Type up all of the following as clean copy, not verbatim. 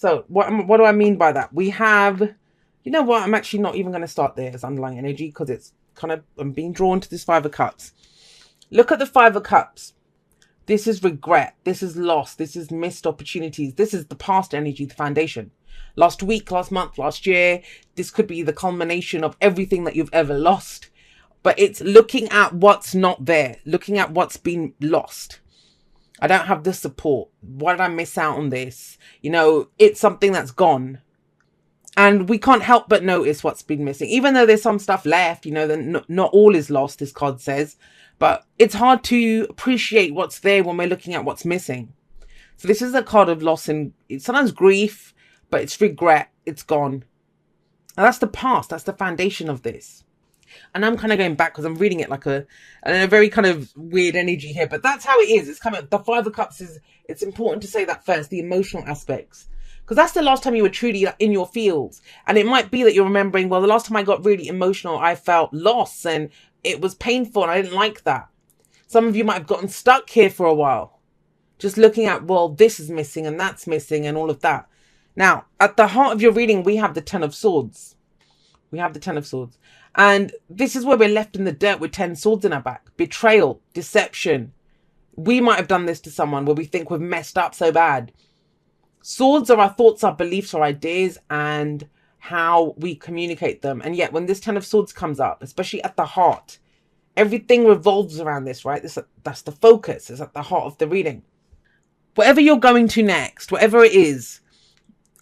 So what do I mean by that? We have, you know what? I'm actually not even going to start there as underlying energy because it's kind of, I'm being drawn to this Five of Cups. Look at the Five of Cups. This is regret. This is loss. This is missed opportunities. This is the past energy, the foundation. Last week, last month, last year, this could be the culmination of everything that you've ever lost. But it's looking at what's not there, looking at what's been lost. I don't have the support. Why did I miss out on this? You know, it's something that's gone. And we can't help but notice what's been missing. Even though there's some stuff left, you know, then not all is lost, this card says. But it's hard to appreciate what's there when we're looking at what's missing. So this is a card of loss and it's sometimes grief, but it's regret. It's gone. And that's the past. That's the foundation of this. And I'm kind of going back because I'm reading it like a very kind of weird energy here. But that's how it is. It's coming. The Five of Cups is, it's important to say that first, the emotional aspects. Because that's the last time you were truly in your feels. And it might be that you're remembering, well, the last time I got really emotional, I felt loss and it was painful and I didn't like that. Some of you might have gotten stuck here for a while. Just looking at, well, this is missing and that's missing and all of that. Now, at the heart of your reading, we have the Ten of Swords. We have the Ten of Swords. And this is where we're left in the dirt with 10 swords in our back. Betrayal, deception. We might have done this to someone where we think we've messed up so bad. Swords are our thoughts, our beliefs, our ideas, and how we communicate them. And yet when this Ten of Swords comes up, especially at the heart, everything revolves around this, right? That's the focus. It's at the heart of the reading. Whatever you're going to next, whatever it is,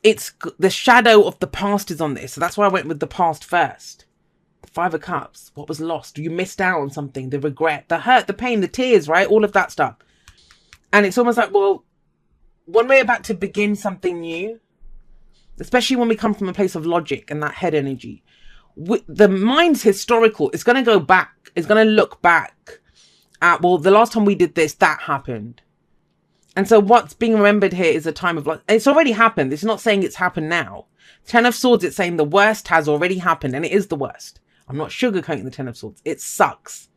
it's the shadow of the past is on this. So that's why I went with the past first. The Five of Cups. What was lost? You missed out on something. The regret, the hurt, the pain, the tears, right? All of that stuff. And it's almost like, well, when we're about to begin something new, especially when we come from a place of logic and that head energy, the mind's historical. It's going to go back. It's going to look back at, well, the last time we did this, that happened. And so what's being remembered here is a time of loss. It's already happened. It's not saying it's happened now. Ten of Swords, it's saying the worst has already happened, and it is the worst. I'm not sugarcoating the Ten of Swords. It sucks.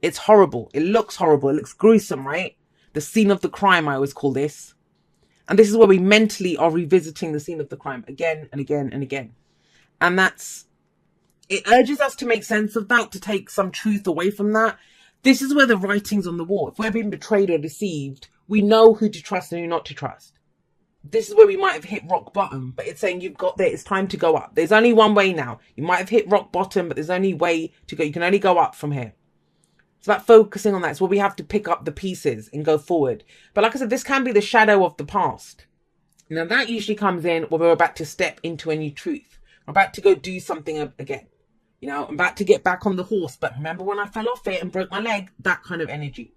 It's horrible. It looks horrible. It looks gruesome, right? The scene of the crime, I always call this. And this is where we mentally are revisiting the scene of the crime again and again and again. And it urges us to make sense of that, to take some truth away from that. This is where the writing's on the wall. If we're being betrayed or deceived, we know who to trust and who not to trust. This is where we might have hit rock bottom, but it's saying you've got there. It's time to go up. There's only one way now. You might have hit rock bottom, but there's only way to go. You can only go up from here. It's about focusing on that. It's where we have to pick up the pieces and go forward. But like I said, this can be the shadow of the past. Now that usually comes in when we're about to step into a new truth. We're about to go do something again. You know, I'm about to get back on the horse, but remember when I fell off it and broke my leg? That kind of energy.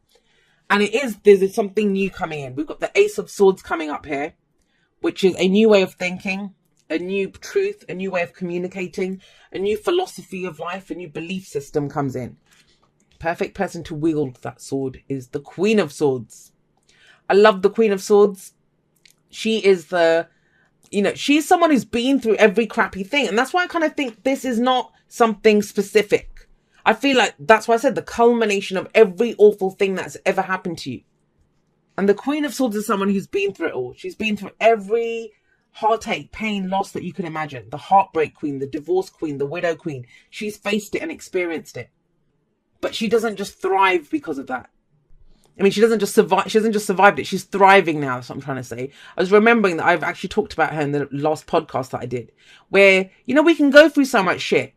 And there's something new coming in. We've got the Ace of Swords coming up here, which is a new way of thinking, a new truth, a new way of communicating, a new philosophy of life, a new belief system comes in. Perfect person to wield that sword is the Queen of Swords. I love the Queen of Swords. She is she's someone who's been through every crappy thing. And that's why I kind of think this is not something specific. I feel like that's why I said the culmination of every awful thing that's ever happened to you. And the Queen of Swords is someone who's been through it all. She's been through every heartache, pain, loss that you can imagine. The heartbreak queen, the divorce queen, the widow queen. She's faced it and experienced it. But she doesn't just thrive because of that. I mean, she doesn't just survive it. She's thriving now. That's what I'm trying to say. I was remembering that I've actually talked about her in the last podcast that I did, where, we can go through so much shit.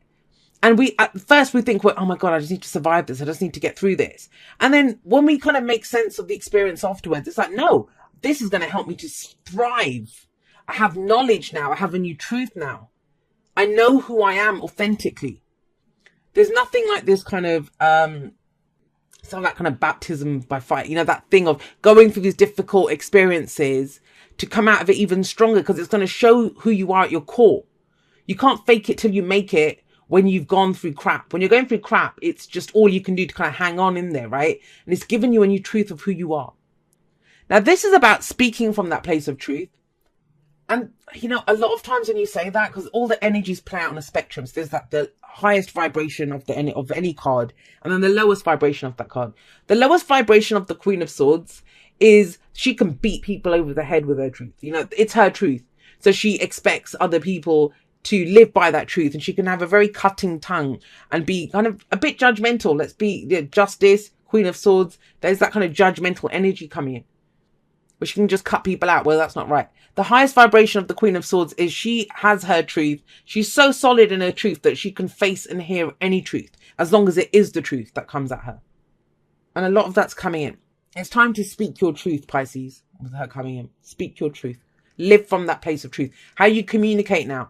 And at first we think, well, oh my God, I just need to survive this. I just need to get through this. And then when we kind of make sense of the experience afterwards, it's like, no, this is going to help me to thrive. I have knowledge now. I have a new truth now. I know who I am authentically. There's nothing like this kind of, some of that kind of baptism by fire, that thing of going through these difficult experiences to come out of it even stronger, because it's going to show who you are at your core. You can't fake it till you make it. When you've gone through crap, when you're going through crap, it's just all you can do to kind of hang on in there, right? And it's given you a new truth of who you are. Now, this is about speaking from that place of truth. And, a lot of times when you say that, because all the energies play out on a spectrum, so there's the highest vibration of any card, and then the lowest vibration of that card. The lowest vibration of the Queen of Swords is she can beat people over the head with her truth. It's her truth. So she expects other people to live by that truth, and she can have a very cutting tongue and be kind of a bit judgmental. Let's be Justice, Queen of Swords. There's that kind of judgmental energy coming in, where she can just cut people out. Well, that's not right. The highest vibration of the Queen of Swords is she has her truth. She's so solid in her truth that she can face and hear any truth, as long as it is the truth that comes at her. And a lot of that's coming in. It's time to speak your truth, Pisces, with her coming in. Speak your truth. Live from that place of truth. How you communicate now.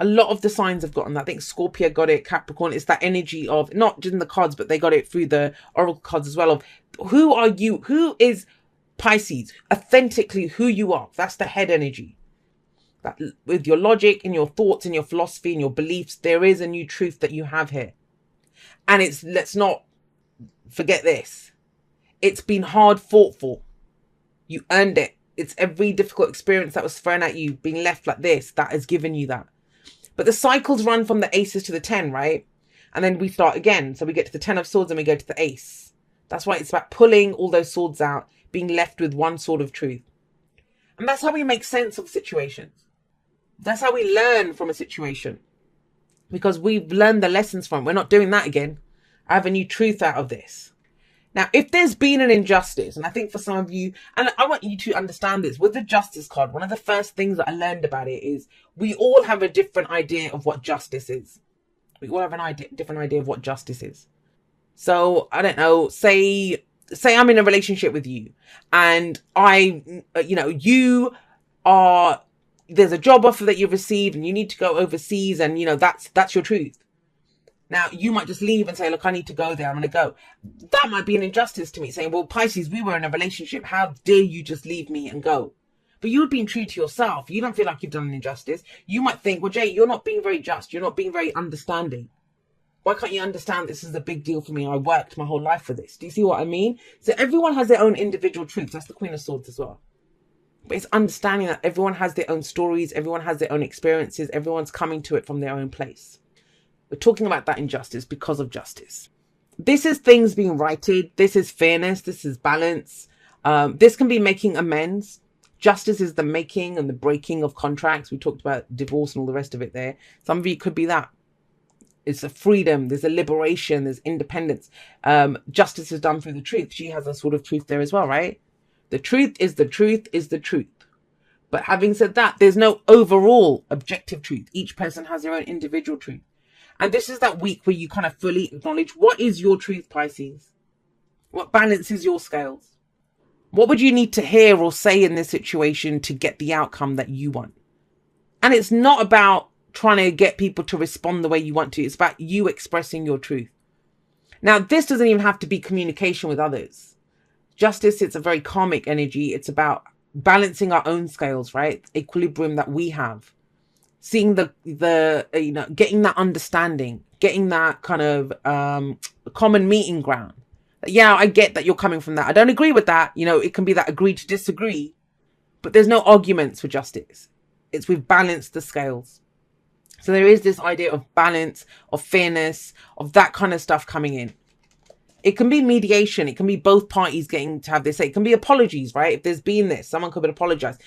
A lot of the signs have gotten that. I think Scorpio got it, Capricorn. It's that energy of, not just in the cards, but they got it through the oracle cards as well, of who are you? Who is Pisces? Authentically who you are. That's the head energy. That with your logic and your thoughts and your philosophy and your beliefs, there is a new truth that you have here. And it's, let's not forget this. It's been hard fought for. You earned it. It's every difficult experience that was thrown at you, being left like this, that has given you that. But the cycles run from the aces to the 10, right? And then we start again. So we get to the 10 of swords and we go to the ace. That's why it's about pulling all those swords out, being left with one sword of truth. And that's how we make sense of situations. That's how we learn from a situation. Because we've learned the lessons from it. We're not doing that again. I have a new truth out of this. Now, if there's been an injustice, and I think for some of you, and I want you to understand this, with the justice card, one of the first things that I learned about it is we all have a different idea of what justice is. We all have different idea of what justice is. So, I don't know, say I'm in a relationship with you and you are, there's a job offer that you've received and you need to go overseas and, that's your truth. Now, you might just leave and say, look, I need to go there. I'm going to go. That might be an injustice to me, saying, well, Pisces, we were in a relationship. How dare you just leave me and go? But you've been true to yourself. You don't feel like you've done an injustice. You might think, well, Jay, you're not being very just. You're not being very understanding. Why can't you understand this is a big deal for me? I worked my whole life for this. Do you see what I mean? So everyone has their own individual truths. That's the Queen of Swords as well. But it's understanding that everyone has their own stories. Everyone has their own experiences. Everyone's coming to it from their own place. We're talking about that injustice because of justice. This is things being righted. This is fairness. This is balance. This can be making amends. Justice is the making and the breaking of contracts. We talked about divorce and all the rest of it there. Some of you could be that. It's a freedom. There's a liberation. There's independence. Justice is done through the truth. She has a sort of truth there as well, right? The truth is the truth is the truth. But having said that, there's no overall objective truth. Each person has their own individual truth. And this is that week where you kind of fully acknowledge what is your truth, Pisces? What balances your scales? What would you need to hear or say in this situation to get the outcome that you want? And it's not about trying to get people to respond the way you want to. It's about you expressing your truth. Now, this doesn't even have to be communication with others. Justice, it's a very karmic energy. It's about balancing our own scales, right? Equilibrium that we have. Seeing getting that understanding, getting that kind of common meeting ground. Yeah, I get that you're coming from that. I don't agree with that. It can be that agree to disagree, but there's no arguments for justice. It's we've balanced the scales. So there is this idea of balance, of fairness, of that kind of stuff coming in. It can be mediation. It can be both parties getting to have this say. It can be apologies, right? If there's been this, someone could apologize.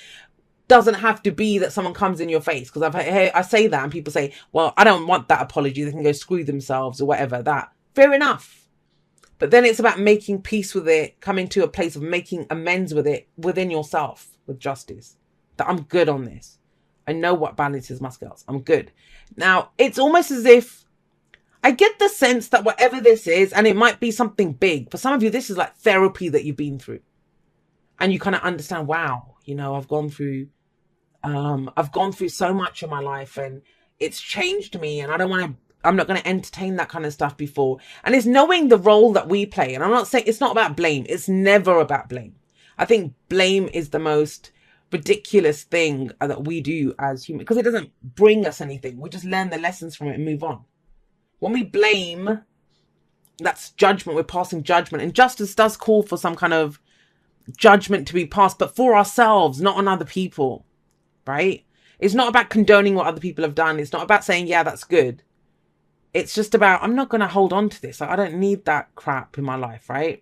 Doesn't have to be that someone comes in your face, because I say that and people say, well, I don't want that apology. They can go screw themselves or whatever. That fair enough. But then it's about making peace with it, coming to a place of making amends with it within yourself with justice. That I'm good on this. I know what balances my scales. I'm good. Now, it's almost as if I get the sense that whatever this is, and it might be something big. For some of you, this is like therapy that you've been through. And you kind of understand, wow, I've gone through so much in my life and it's changed me, and I'm not going to entertain that kind of stuff before. And it's knowing the role that we play. And I'm not saying it's not about blame. It's never about blame. I think blame is the most ridiculous thing that we do as humans, because it doesn't bring us anything. We just learn the lessons from it and move on. When we blame, that's judgment. We're passing judgment, and justice does call for some kind of judgment to be passed, but for ourselves, not on other people, right? It's not about condoning what other people have done. It's not about saying, yeah, that's good. It's just about, I'm not going to hold on to this. I don't need that crap in my life, right?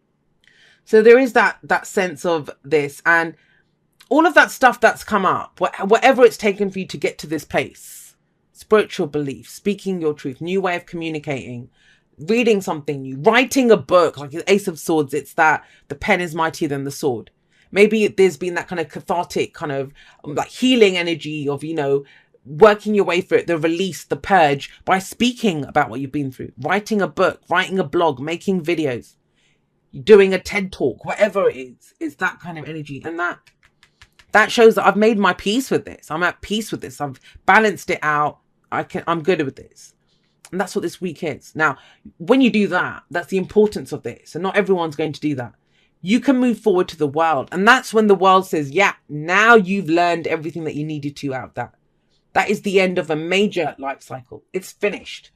So there is that sense of this. And all of that stuff that's come up, whatever it's taken for you to get to this place, spiritual belief, speaking your truth, new way of communicating, reading something new, writing a book, like the Ace of Swords, it's that the pen is mightier than the sword. Maybe there's been that kind of cathartic kind of like healing energy of, you know, working your way through it, the release, the purge, by speaking about what you've been through, writing a book, writing a blog, making videos, doing a TED talk, whatever it is that kind of energy. And that shows that I've made my peace with this. I'm at peace with this. I've balanced it out. I'm good with this. And that's what this week is. Now, when you do that, that's the importance of this. And not everyone's going to do that. You can move forward to the world. And that's when the world says, yeah, now you've learned everything that you needed to out of that. That is the end of a major life cycle. It's finished.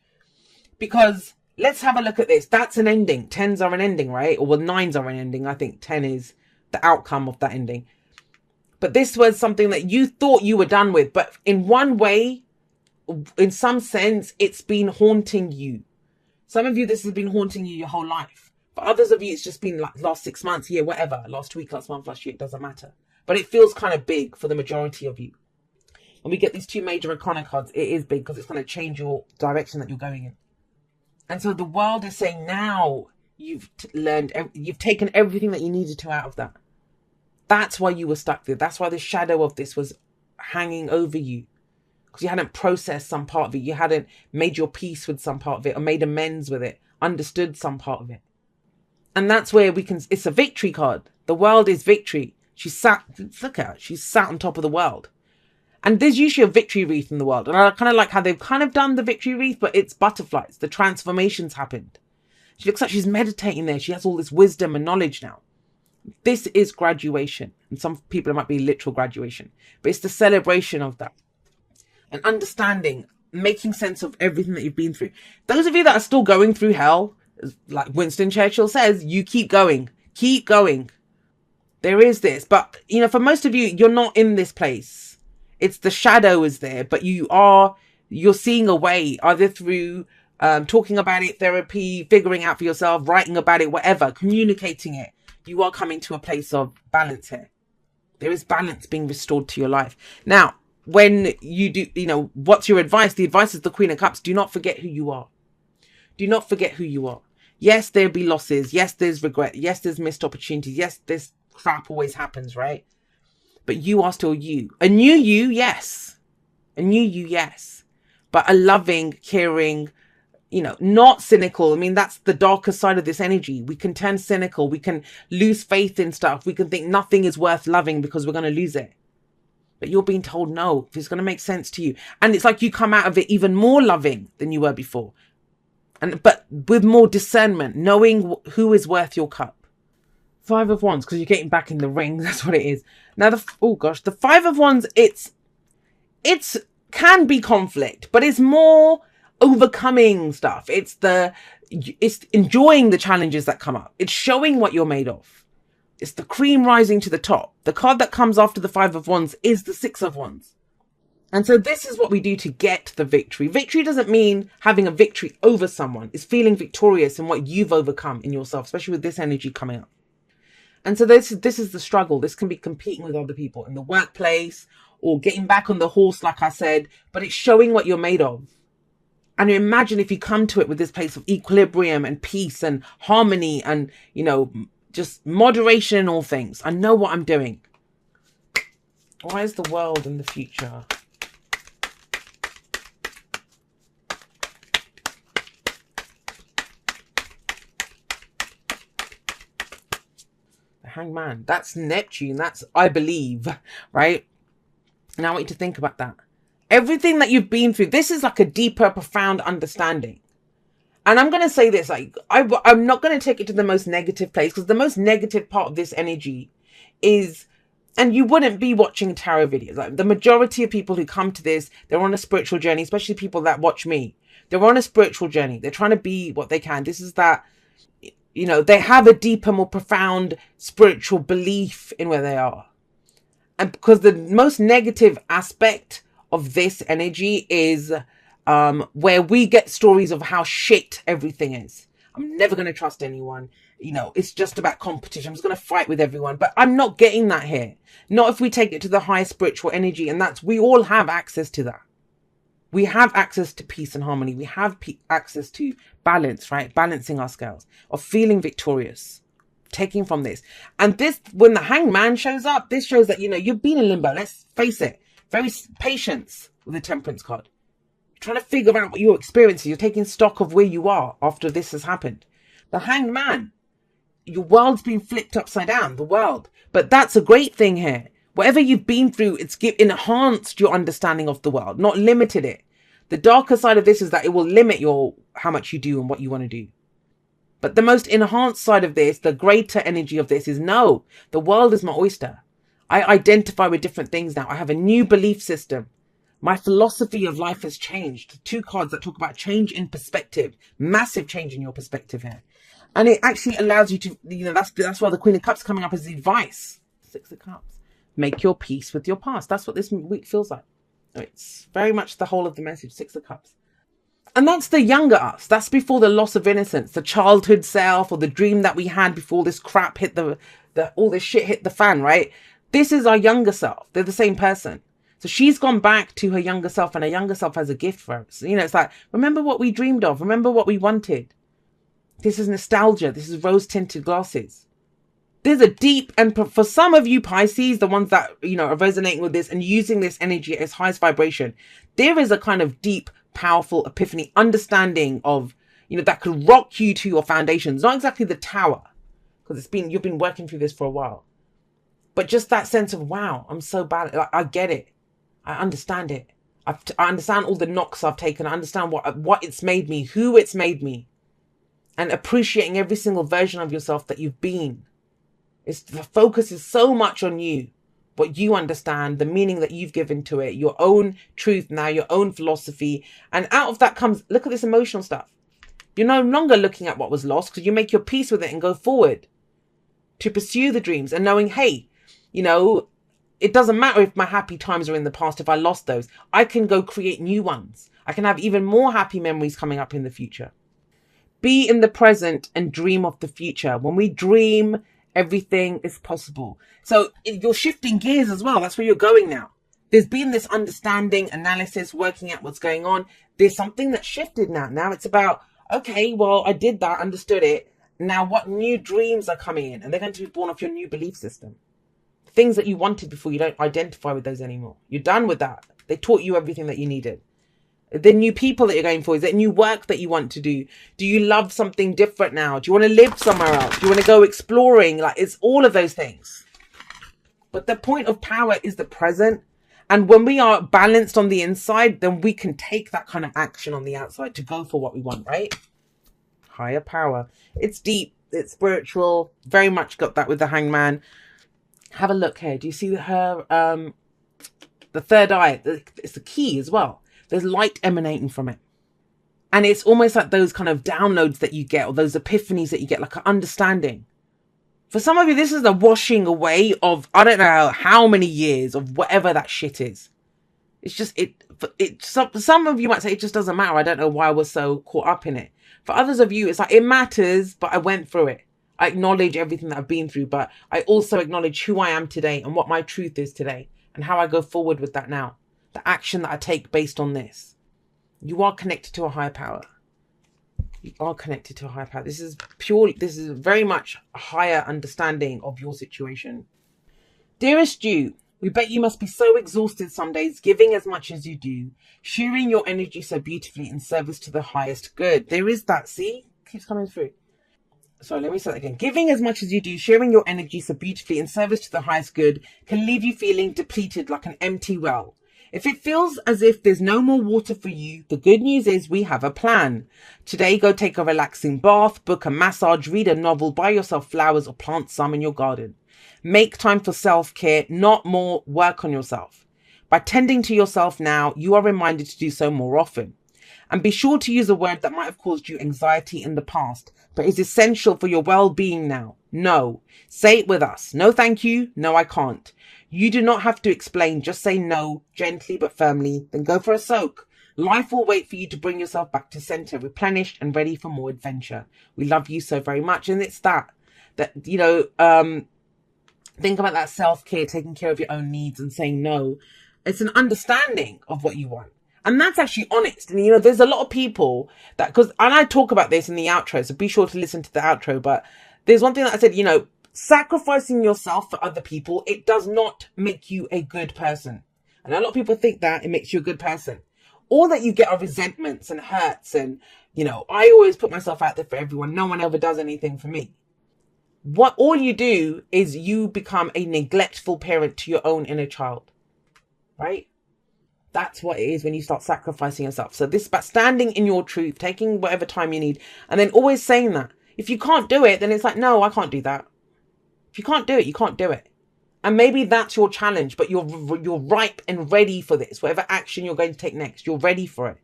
Because let's have a look at this. That's an ending. 10s are an ending, right? Or well, 9s are an ending. I think 10 is the outcome of that ending. But this was something that you thought you were done with. But in one way, in some sense, it's been haunting you. Some of you, this has been haunting you your whole life. For others of you, it's just been like last 6 months, year, whatever. Last week, last month, last year, it doesn't matter. But it feels kind of big for the majority of you. When we get these 2 major arcana cards, it is big because it's going to change your direction that you're going in. And so the world is saying now you've learned, you've taken everything that you needed to out of that. That's why you were stuck there. That's why the shadow of this was hanging over you. Because you hadn't processed some part of it. You hadn't made your peace with some part of it or made amends with it, understood some part of it. And that's where we can, it's a victory card. The world is victory. She's sat, look at her, she's sat on top of the world. And there's usually a victory wreath in the world. And I kind of like how they've kind of done the victory wreath, but it's butterflies. The transformation's happened. She looks like she's meditating there. She has all this wisdom and knowledge now. This is graduation. And some people, it might be literal graduation. But it's the celebration of that. And understanding, making sense of everything that you've been through. Those of you that are still going through hell, like Winston Churchill says, you keep going. Keep going. There is this. But, you know, for most of you, you're not in this place. It's the shadow is there, but you're seeing a way, either through talking about it, therapy, figuring out for yourself, writing about it, whatever, communicating it. You are coming to a place of balance here. There is balance being restored to your life. Now, when you do, you know, what's your advice? The advice is the Queen of Cups. Do not forget who you are. Do not forget who you are. Yes, there'll be losses. Yes, there's regret. Yes, there's missed opportunities. Yes, this crap always happens, right? But you are still you. A new you, yes. A new you, yes. But a loving, caring, you know, not cynical. I mean, that's the darker side of this energy. We can turn cynical. We can lose faith in stuff. We can think nothing is worth loving because we're going to lose it. But you're being told no, if it's going to make sense to you. And it's like you come out of it even more loving than you were before. But with more discernment, knowing who is worth your cup. 5 of Wands, because you're getting back in the ring. That's what it is. Now, the 5 of Wands, it's can be conflict, but it's more overcoming stuff. It's enjoying the challenges that come up. It's showing what you're made of. It's the cream rising to the top. The card that comes after the 5 of Wands is the 6 of Wands. And so this is what we do to get the victory. Victory doesn't mean having a victory over someone. It's feeling victorious in what you've overcome in yourself, especially with this energy coming up. And so this is the struggle. This can be competing with other people in the workplace or getting back on the horse, like I said, but it's showing what you're made of. And imagine if you come to it with this place of equilibrium and peace and harmony and, you know, just moderation in all things. I know what I'm doing. Why is the world in the future? Hangman, that's Neptune, that's I believe, right? And I want you to think about that. Everything that you've been through, this is like a deeper, profound understanding. And I'm going to say this, like, I'm not going to take it to the most negative place, because the most negative part of this energy is, and you wouldn't be watching tarot videos. Like, the majority of people who come to this, they're on a spiritual journey, especially people that watch me. They're on a spiritual journey. They're trying to be what they can. This is that, you know, they have a deeper, more profound spiritual belief in where they are. And because the most negative aspect of this energy is where we get stories of how shit everything is, I'm never going to trust anyone. You know, it's just about competition. I'm just going to fight with everyone. But I'm not getting that here. Not if we take it to the higher spiritual energy. And we all have access to that. We have access to peace and harmony. We have access to balance, right? Balancing our scales, of feeling victorious, taking from this. And this, when the Hanged Man shows up, this shows that, you know, you've been in limbo. Let's face it. Very patience with the Temperance card. You're trying to figure out what you're experiencing. You're taking stock of where you are after this has happened. The Hanged Man, your world's been flipped upside down, the world. But that's a great thing here. Whatever you've been through, it's enhanced your understanding of the world, not limited it. The darker side of this is that it will limit how much you do and what you want to do. But the most enhanced side of this, the greater energy of this is, no, the world is my oyster. I identify with different things now. I have a new belief system. My philosophy of life has changed. 2 cards that talk about change in perspective, massive change in your perspective here. And it actually allows you to, you know, that's why the Queen of Cups coming up as advice. 6 of Cups. Make your peace with your past. That's what this week feels like. It's very much the whole of the message. 6 of Cups. And that's the younger us. That's before the loss of innocence, the childhood self, or the dream that we had before this crap hit all this shit hit the fan, right? This is our younger self. They're the same person. So she's gone back to her younger self, and her younger self has a gift for us. You know, it's like, remember what we dreamed of. Remember what we wanted. This is nostalgia. This is rose-tinted glasses. There's a deep, and for some of you Pisces, the ones that, you know, are resonating with this and using this energy at its highest vibration, there is a kind of deep, powerful epiphany, understanding of, you know, that could rock you to your foundations. Not exactly the tower, because you've been working through this for a while, but just that sense of, wow, I'm so bad. Like, I get it. I understand it. I understand all the knocks I've taken. I understand what it's made me, who it's made me, and appreciating every single version of yourself that you've been. The focus is so much on you, what you understand, the meaning that you've given to it, your own truth now, your own philosophy. And out of that comes, look at this emotional stuff. You're no longer looking at what was lost, because you make your peace with it and go forward to pursue the dreams and knowing, hey, you know, it doesn't matter if my happy times are in the past. If I lost those, I can go create new ones. I can have even more happy memories coming up in the future. Be in the present and dream of the future. When we dream, everything is possible. So you're shifting gears as well. That's where you're going now. There's been this understanding, analysis, working out what's going on. There's something that shifted now. Now it's about, okay, well, I did that, understood it. Now what new dreams are coming in? And they're going to be born off your new belief system. Things that you wanted before, you don't identify with those anymore. You're done with that. They taught you everything that you needed. The new people that you're going for, is it new work that you want to do? Do you love something different now? Do you want to live somewhere else? Do you want to go exploring? Like, it's all of those things. But the point of power is the present. And when we are balanced on the inside, then we can take that kind of action on the outside to go for what we want, right? Higher power. It's deep. It's spiritual. Very much got that with the Hanged Man. Have a look here. Do you see her, the third eye? It's the key as well. There's light emanating from it. And it's almost like those kind of downloads that you get, or those epiphanies that you get, like an understanding. For some of you, this is a washing away of, I don't know how many years of whatever that shit is. It's just, some of you might say it just doesn't matter. I don't know why we're so caught up in it. For others of you, it's like, it matters, but I went through it. I acknowledge everything that I've been through, but I also acknowledge who I am today and what my truth is today and how I go forward with that now. The action that I take based on this. You are connected to a higher power. You are connected to a higher power. This is very much a higher understanding of your situation. Dearest you, we bet you must be so exhausted some days, giving as much as you do, sharing your energy so beautifully in service to the highest good. There is that, see? Keeps coming through. Sorry, let me say that again. Giving as much as you do, sharing your energy so beautifully in service to the highest good, can leave you feeling depleted like an empty well. If it feels as if there's no more water for you, the good news is we have a plan. Today, go take a relaxing bath, book a massage, read a novel, buy yourself flowers, or plant some in your garden. Make time for self-care, not more work on yourself. By tending to yourself now, you are reminded to do so more often. And be sure to use a word that might have caused you anxiety in the past, but is essential for your well-being now. No. Say it with us. No, thank you. No, I can't. You do not have to explain. Just say no, gently but firmly. Then go for a soak. Life will wait for you to bring yourself back to center, replenished and ready for more adventure. We love you so very much. And it's that, you know, think about that self-care, taking care of your own needs and saying no. It's an understanding of what you want. And that's actually honest. And, you know, there's a lot of people that, and I talk about this in the outro, so be sure to listen to the outro. But there's one thing that I said, you know, sacrificing yourself for other people, it does not make you a good person. And a lot of people think that it makes you a good person. All that you get are resentments and hurts. And, you know, I always put myself out there for everyone. No one ever does anything for me. What all you do is you become a neglectful parent to your own inner child, right? That's what it is when you start sacrificing yourself. So this is about standing in your truth, taking whatever time you need, and then always saying that. If you can't do it, then it's like, no, I can't do that. If you can't do it, you can't do it. And maybe that's your challenge, but you're ripe and ready for this. Whatever action you're going to take next, you're ready for it.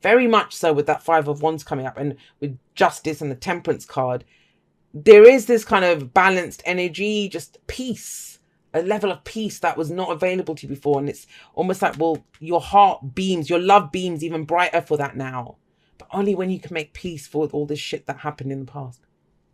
Very much so with that 5 of Wands coming up and with Justice and the Temperance card. There is this kind of balanced energy, just peace. A level of peace that was not available to you before. And it's almost like, well, your heart beams, your love beams even brighter for that now. But only when you can make peace for all this shit that happened in the past.